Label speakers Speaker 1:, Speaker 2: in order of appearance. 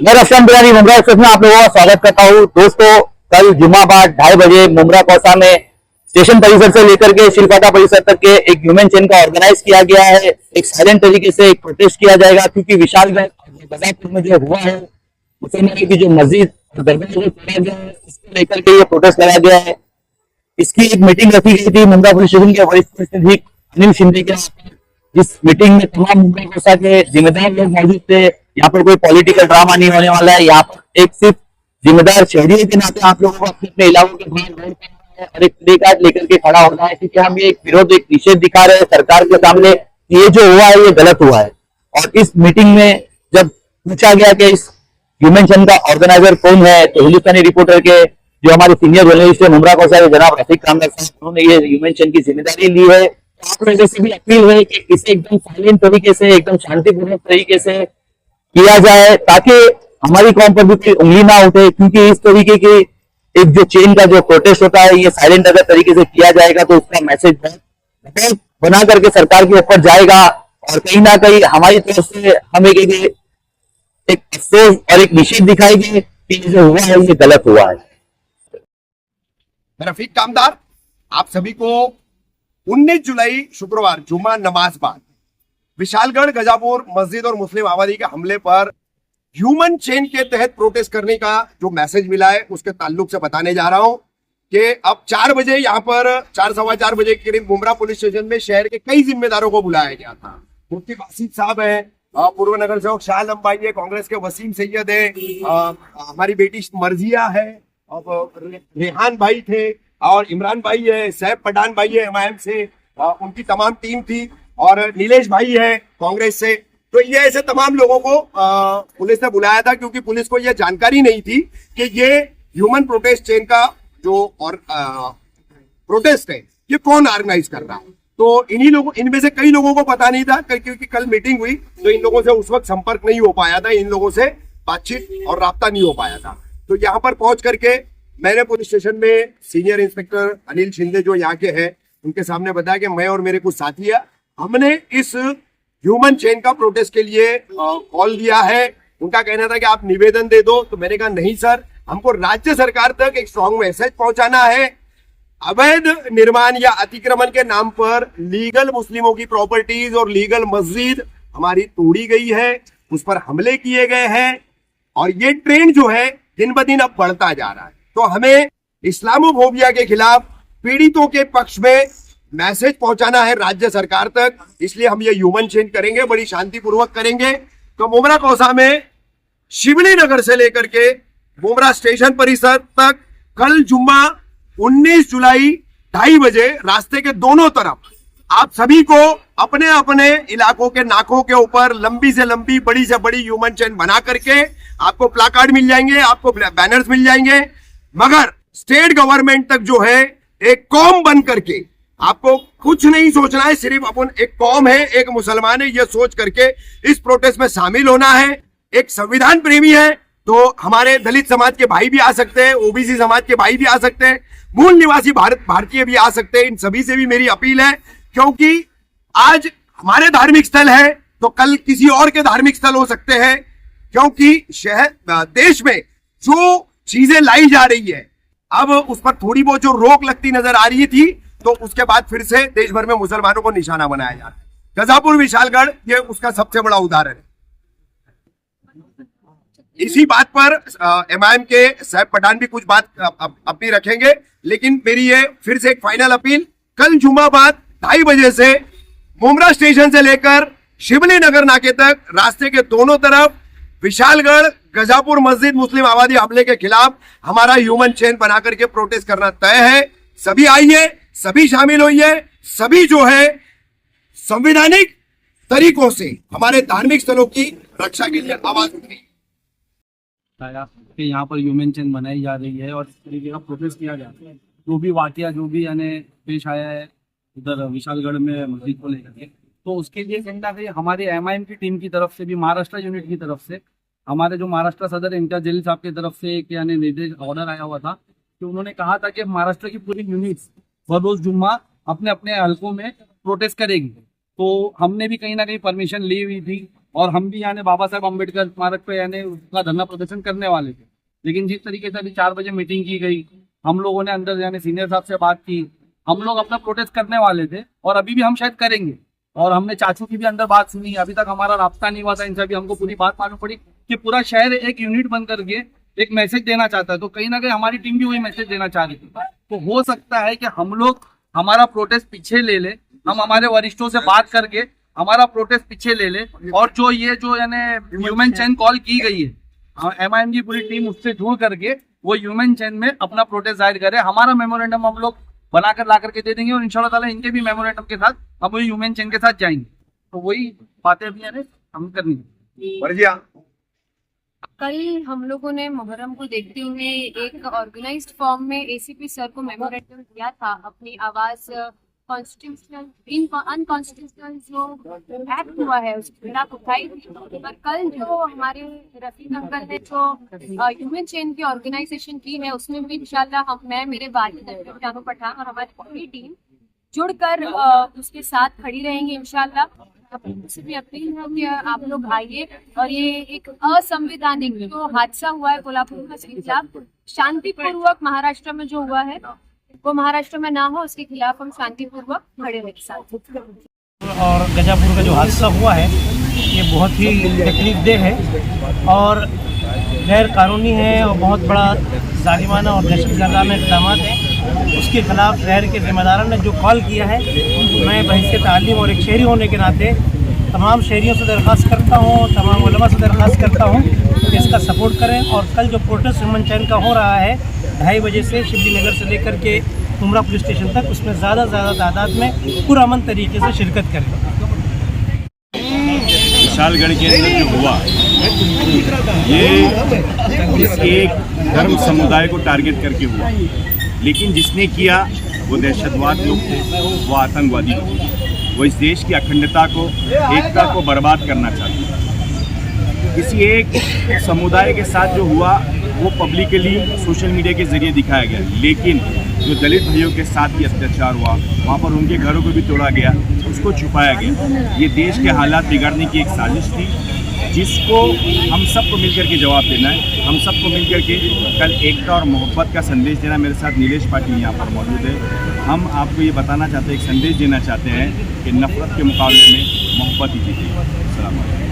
Speaker 1: मैं रफशान बिरानी मुमरा एक्सप्रेस में आप लोगों का स्वागत करता हूँ। दोस्तों, कल जुम्मा बाद 2:30 बजे मुमरा कौसा में स्टेशन परिसर से लेकर के शिलफाटा परिसर तक के एक ह्यूमन चेन का ऑर्गेनाइज किया गया है। एक साइलेंट तरीके से एक प्रोटेस्ट किया जाएगा, क्योंकि विशालगढ़ गजापुर में जो हुआ है, मुसलमानों की जो मस्जिद और दरगाह जो तोड़ा गया है, इसको लेकर के ये प्रोटेस्ट कराया गया है। इसकी एक मीटिंग रखी गई थी मुमरा पुलिस स्टेशन के वरिष्ठ पुलिस अधीक्षक अनिल शिंदे के। इस मीटिंग में तमाम मुमरा कौसा के जिम्मेदार लोग मौजूद थे। यहाँ पर कोई पॉलिटिकल ड्रामा नहीं होने वाला है। यहाँ पर एक सिर्फ जिम्मेदार शहरी के नाते आप लोगों को अपने अपने इलाकों के बाहर रोड करना है और एक प्ले कार्ड लेकर के खड़ा होना है, क्योंकि हम ये एक विरोध, एक निषेध दिखा रहे हैं सरकार के सामने कि ये जो हुआ है ये गलत हुआ है। और इस मीटिंग में जब पूछा गया कि इस ह्यूमन चैन का ऑर्गेनाइजर कौन है, तो हिंदुस्तानी रिपोर्टर के जो हमारे सीनियर जर्नलिस्ट है मुमरा कौसा के जनाब रफीक कामदार साहब, उन्होंने ये ह्यूमन चैन की जिम्मेदारी ली है। आप लोगों से भी अपील है कि इसे एकदम साइलेंट तरीके से, एकदम शांतिपूर्वक तरीके से किया जाए, ताकि हमारी कौम पर भी कोई उंगली ना उठे। क्योंकि इस तरीके की एक जो चेन का जो प्रोटेस्ट होता है, ये साइलेंट अगर तरीके से किया जाएगा तो उसका मैसेज बहुत बना करके सरकार के ऊपर जाएगा। और कहीं ना कहीं हमारी तरफ से हम एक अफसोस और एक निषेध दिखाएंगे कि जो हुआ है ये गलत हुआ है।
Speaker 2: रफीक कामदार, आप सभी को 19 जुलाई शुक्रवार जुम्मा नमाज बाद विशालगढ़ गजापुर मस्जिद और मुस्लिम आबादी के हमले पर ह्यूमन चेन के तहत प्रोटेस्ट करने का जो मैसेज मिला है उसके ताल्लुक से बताने जा रहा हूं कि अब 4 बजे यहाँ पर 4 सवा 4 बजे के करीब मुमरा पुलिस स्टेशन में शहर के कई जिम्मेदारों को बुलाया गया था। मुफ्ती बासित साहब है, पूर्व नगर सेवक शाह आलम भाई है, कांग्रेस के वसीम सैयद है, हमारी बेटी मर्जिया है, रेहान भाई थे, और इमरान भाई है, सैफ पठान भाई है एमआईएम से, उनकी तमाम टीम थी, और नीलेश भाई है कांग्रेस से। तो ये ऐसे तमाम लोगों को पुलिस ने बुलाया था, क्योंकि पुलिस को यह जानकारी नहीं थी कि ये ह्यूमन प्रोटेस्ट चेन का जो और प्रोटेस्ट है ये कौन ऑर्गेनाइज कर रहा है। तो इनमें से कई लोगों को पता नहीं था, क्योंकि कल मीटिंग हुई तो इन लोगों से उस वक्त संपर्क नहीं हो पाया था, इन लोगों से बातचीत और राब्ता नहीं हो पाया था। तो यहाँ पर पहुंच करके मैंने पुलिस स्टेशन में सीनियर इंस्पेक्टर अनिल शिंदे जो यहाँ के हैं उनके सामने बताया कि मैं और मेरे कुछ साथी है, हमने इस ह्यूमन चेन का प्रोटेस्ट के लिए कॉल दिया है। उनका कहना था कि आप निवेदन दे दो, तो मैंने कहा नहीं सर, हमको राज्य सरकार तक एक स्ट्रॉन्ग मैसेज पहुंचाना है। अवैध निर्माण या अतिक्रमण के नाम पर लीगल मुस्लिमों की प्रॉपर्टीज और लीगल मस्जिद हमारी तोड़ी गई है, उस पर हमले किए गए हैं, और ये ट्रेंड जो है दिन ब दिन अब बढ़ता जा रहा है। तो हमें इस्लामोफोबिया के खिलाफ पीड़ितों के पक्ष में मैसेज पहुंचाना है राज्य सरकार तक, इसलिए हम ये ह्यूमन चेन करेंगे, बड़ी शांतिपूर्वक करेंगे। तो मुमरा कौसा में शिवली नगर से लेकर के मुमरा स्टेशन परिसर तक कल जुम्मा 19 जुलाई 2:30 बजे रास्ते के दोनों तरफ आप सभी को अपने अपने इलाकों के नाकों के ऊपर लंबी से लंबी, बड़ी से बड़ी ह्यूमन चेन बना करके आपको प्लाकार्ड मिल जाएंगे, आपको बैनर्स मिल जाएंगे। मगर स्टेट गवर्नमेंट तक जो है एक कौम बन करके आपको कुछ नहीं सोचना है, सिर्फ अपन एक कौम है, एक मुसलमान है, ये सोच करके इस प्रोटेस्ट में शामिल होना है। एक संविधान प्रेमी है तो हमारे दलित समाज के भाई भी आ सकते हैं, ओबीसी समाज के भाई भी आ सकते हैं, मूल निवासी भारतीय भी आ सकते हैं। इन सभी से भी मेरी अपील है, क्योंकि आज हमारे धार्मिक स्थल है तो कल किसी और के धार्मिक स्थल हो सकते हैं। क्योंकि देश में जो चीजें लाई जा रही है, अब उस पर थोड़ी बहुत जो रोक लगती नजर आ रही थी, तो उसके बाद फिर से देश भर में मुसलमानों को निशाना बनाया जा रहा है। गजापुर विशालगढ़ ये उसका सबसे बड़ा उदाहरण है। इसी बात पर एमआईएम के सैफ पठान भी कुछ बात अपनी रखेंगे, लेकिन मेरी ये फिर से एक फाइनल अपील, कल जुम्मा बाद 2:30 बजे से मुमरा स्टेशन से लेकर शिवली नगर नाके तक रास्ते के दोनों तरफ विशालगढ़ गजापुर मस्जिद मुस्लिम आबादी हमले के खिलाफ हमारा ह्यूमन चेन बना करके प्रोटेस्ट करना तय है। सभी आइए, सभी शामिल होइए, सभी जो है संवैधानिक तरीकों से हमारे धार्मिक स्थलों की रक्षा के लिए आवाज उठाइए।
Speaker 3: यहाँ पर ह्यूमन चेन बनाई जा रही है और इस तरीके का प्रोटेस्ट किया जा रहा है। जो भी वाकया जो भी यानी पेश आया है उधर विशालगढ़ में मस्जिद को लेकर के, तो उसके लिए कहीं ना कहीं हमारे एमआईएम की टीम की तरफ से भी, महाराष्ट्र यूनिट की तरफ से, हमारे जो महाराष्ट्र सदर इम्तियाज जलील साहब की तरफ से एक यानी निर्देश ऑर्डर आया हुआ था कि उन्होंने कहा था कि महाराष्ट्र की पूरी यूनिट्स बरोज जुम्मा अपने अपने हलकों में प्रोटेस्ट करेंगे। तो हमने भी कहीं ना कहीं परमिशन ली हुई थी और हम भी यानी बाबा साहेब अम्बेडकर स्मारक पे यानी उसका धरना प्रदर्शन करने वाले थे। लेकिन जिस तरीके से अभी 4 बजे मीटिंग की गई, हम लोगों ने अंदर यानी सीनियर साहब से बात की, हम लोग अपना प्रोटेस्ट करने वाले थे और अभी भी हम शायद करेंगे। और हमने चाचू की भी अंदर बात सुनी, अभी तक हमारा राब्ता नहीं हुआ था इनसे, अभी हमको पूरी बात मालूम पड़ी कि पूरा शहर एक यूनिट बन करके एक मैसेज देना चाहता है। तो कहीं ना कहीं हमारी टीम भी वही मैसेज देना चाह रही थी। तो हो सकता है कि हम लोग हमारा प्रोटेस्ट पीछे ले ले, हम हमारे वरिष्ठों से बात करके हमारा प्रोटेस्ट पीछे ले ले, और जो यानी ह्यूमन चेन कॉल की गई है, एमआईएम की पूरी टीम उससे जुड़ करके वो ह्यूमन चेन में अपना प्रोटेस्ट जाहिर करे। हमारा मेमोरेंडम हम लोग बनाकर ला करके दे देंगे और इंशाल्लाह ताला इनके भी मेमोरेंडम के साथ हम वही ह्यूमन चेन के साथ जाएंगे। तो वही बातें भी यानी हम करनी है।
Speaker 2: मर्जिया,
Speaker 4: कल हम लोगों ने मुहर्रम को देखते हुए एक ऑर्गेनाइज्ड फॉर्म में एसीपी सर को मेमोरेंडम दिया था, अपनी आवाज कॉन्स्टिट्यूशनल अनकॉन्स्टिट्यूशनल जो एक्ट हुआ है उसके खिलाफ उठाई थी। पर कल जो हमारे रफीक अंकल ने जो ह्यूमन चेन की ऑर्गेनाइजेशन की है, उसमें भी इंशाल्लाह मैं, मेरे वालिद जानो पठान और हमारी पूरी टीम जुड़कर उसके साथ खड़ी रहेंगी इंशाल्लाह। से भी अपील है कि आप लोग आइए और ये एक असंवैधानिक जो हादसा हुआ है कोल्हापुर के खिलाफ, शांतिपूर्वक महाराष्ट्र में जो हुआ है वो महाराष्ट्र में ना हो, उसके खिलाफ हम शांतिपूर्वक खड़े रहे साथ।
Speaker 5: और गजापुर का जो हादसा हुआ है ये बहुत ही तकलीफदेह है और गैर कानूनी है और बहुत बड़ा जालिमाना और दहशतगर्दाना इक़दाम है। उसके खिलाफ शहर के जिम्मेदारों ने जो कॉल किया है, मैं बहैसियत तालीम और एक शहरी होने के नाते तमाम शहरियों से दरख्वास्त करता हूँ, तमाम उलमा से दरख्वास्त करता हूँ कि इसका सपोर्ट करें। और कल जो प्रोटेस्ट ह्यूमन चैन का हो रहा है 2:30 बजे से शिवजी नगर से लेकर के मुमरा पुलिस स्टेशन तक, उसमें ज़्यादा से ज़्यादा तादाद में पुरअमन तरीके से शिरकत करें।
Speaker 6: विशालगढ़ के अंदर जो हुआ ये एक धर्म समुदाय को टारगेट करके हुआ, लेकिन जिसने किया वो दहशतवाद लोग थे, वो आतंकवादी लोग थे। वो इस देश की अखंडता को, एकता को बर्बाद करना चाहते हैं। किसी एक समुदाय के साथ जो हुआ वो पब्लिकली सोशल मीडिया के ज़रिए दिखाया गया, लेकिन जो दलित भाइयों के साथ ही अत्याचार हुआ, वहाँ पर उनके घरों को भी तोड़ा गया, उसको छुपाया गया। ये देश के हालात बिगाड़ने की एक साजिश थी, जिसको हम सबको मिलकर के जवाब देना है। हम सबको मिलकर के कल एकता और मोहब्बत का संदेश देना। मेरे साथ नीलेश पाटिल यहाँ पर मौजूद है। हम आपको ये बताना चाहते हैं, एक संदेश देना चाहते हैं कि नफरत के मुकाबले में मोहब्बत ही जीतेगी। अस्सलाम वालेकुम।